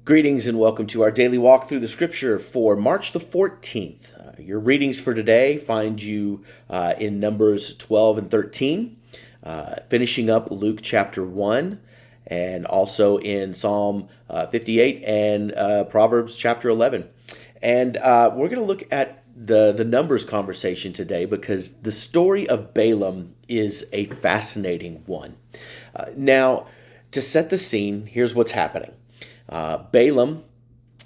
Greetings and welcome to our daily walk through the scripture for March the 14th. Your readings for today find you in Numbers 12 and 13, finishing up Luke chapter 1, and also in Psalm 58 and Proverbs chapter 11. And we're going to look at the Numbers conversation today because the story of Balaam is a fascinating one. Now, to set the scene, here's what's happening. Balaam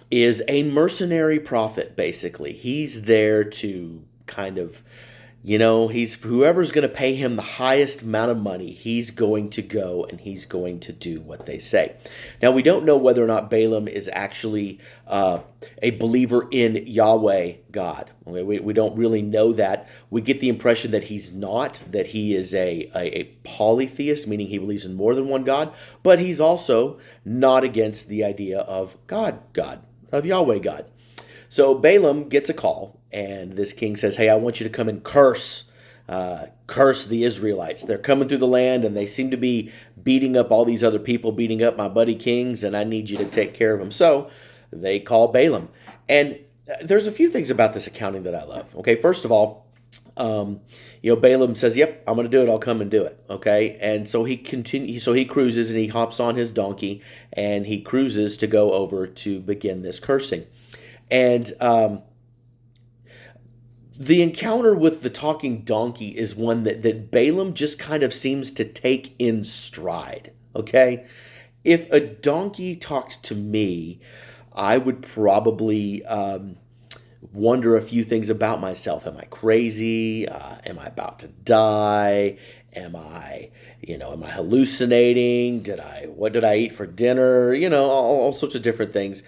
is a mercenary prophet, basically. He's there to kind of, he's whoever's going to pay him the highest amount of money, he's going to go and he's going to do what they say. Now, we don't know whether or not Balaam is actually a believer in Yahweh God. We don't really know that. We get the impression that he's not, that he is a polytheist, meaning he believes in more than one God, but he's also not against the idea of God, of Yahweh God. So Balaam gets a call, and this king says, hey, I want you to come and curse the Israelites. They're coming through the land, and they seem to be beating up all these other people, beating up my buddy kings, and I need you to take care of them. So they call Balaam. And there's a few things about this accounting that I love. Okay, first of all, Balaam says, yep, I'm going to do it. I'll come and do it. Okay. And so he cruises and he hops on his donkey and he cruises to go over to begin this cursing. And the encounter with the talking donkey is one that Balaam just kind of seems to take in stride. Okay. If a donkey talked to me, I would probably, wonder a few things about myself. Am I crazy? Am I about to die? Am I hallucinating? What did I eat for dinner? All sorts of different things.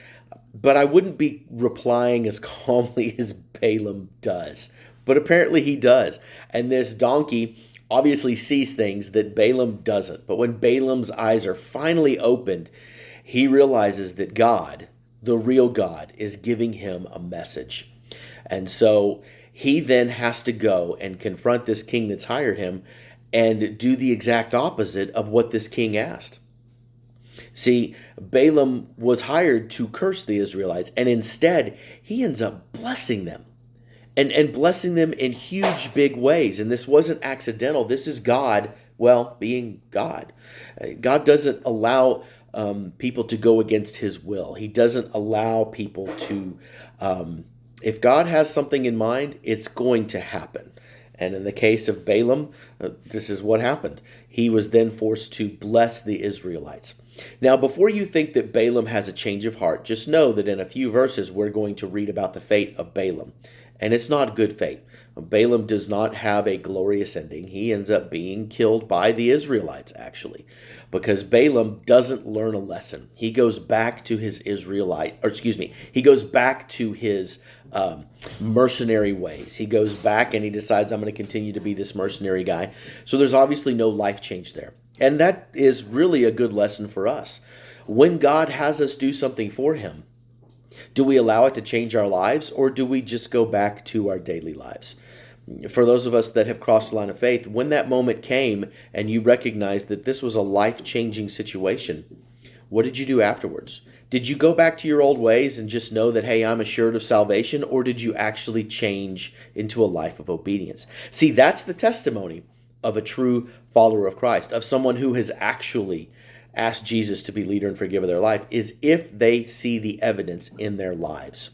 But I wouldn't be replying as calmly as Balaam does. But apparently he does. And this donkey obviously sees things that Balaam doesn't. But when Balaam's eyes are finally opened, he realizes that God, the real God, is giving him a message. And so he then has to go and confront this king that's hired him and do the exact opposite of what this king asked. See, Balaam was hired to curse the Israelites, and instead he ends up blessing them and blessing them in huge, big ways. And this wasn't accidental. This is God, being God. God doesn't allow people to go against his will. He doesn't allow people to, if God has something in mind, it's going to happen. And in the case of Balaam, this is what happened. He was then forced to bless the Israelites. Now, before you think that Balaam has a change of heart, just know that in a few verses, we're going to read about the fate of Balaam. And it's not a good fate. Balaam does not have a glorious ending. He ends up being killed by the Israelites, actually, because Balaam doesn't learn a lesson. He goes back to his he goes back to his mercenary ways. He goes back and he decides, I'm going to continue to be this mercenary guy. So there's obviously no life change there. And that is really a good lesson for us. When God has us do something for him, do we allow it to change our lives, or do we just go back to our daily lives? For those of us that have crossed the line of faith, when that moment came and you recognized that this was a life-changing situation, what did you do afterwards? Did you go back to your old ways and just know that, hey, I'm assured of salvation, or did you actually change into a life of obedience? See, that's the testimony of a true follower of Christ, of someone who has actually asked Jesus to be leader and forgiver of their life, is if they see the evidence in their lives.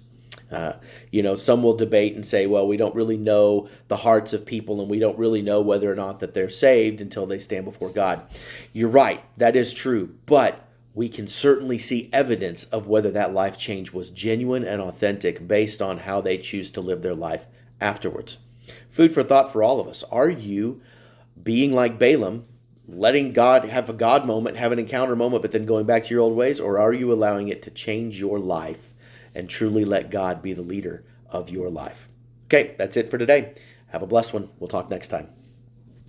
Some will debate and say, well, we don't really know the hearts of people and we don't really know whether or not that they're saved until they stand before God. You're right. That is true. But we can certainly see evidence of whether that life change was genuine and authentic based on how they choose to live their life afterwards. Food for thought for all of us. Are you being like Balaam, letting God have a God moment, have an encounter moment, but then going back to your old ways? Or are you allowing it to change your life and truly let God be the leader of your life? Okay, that's it for today. Have a blessed one. We'll talk next time.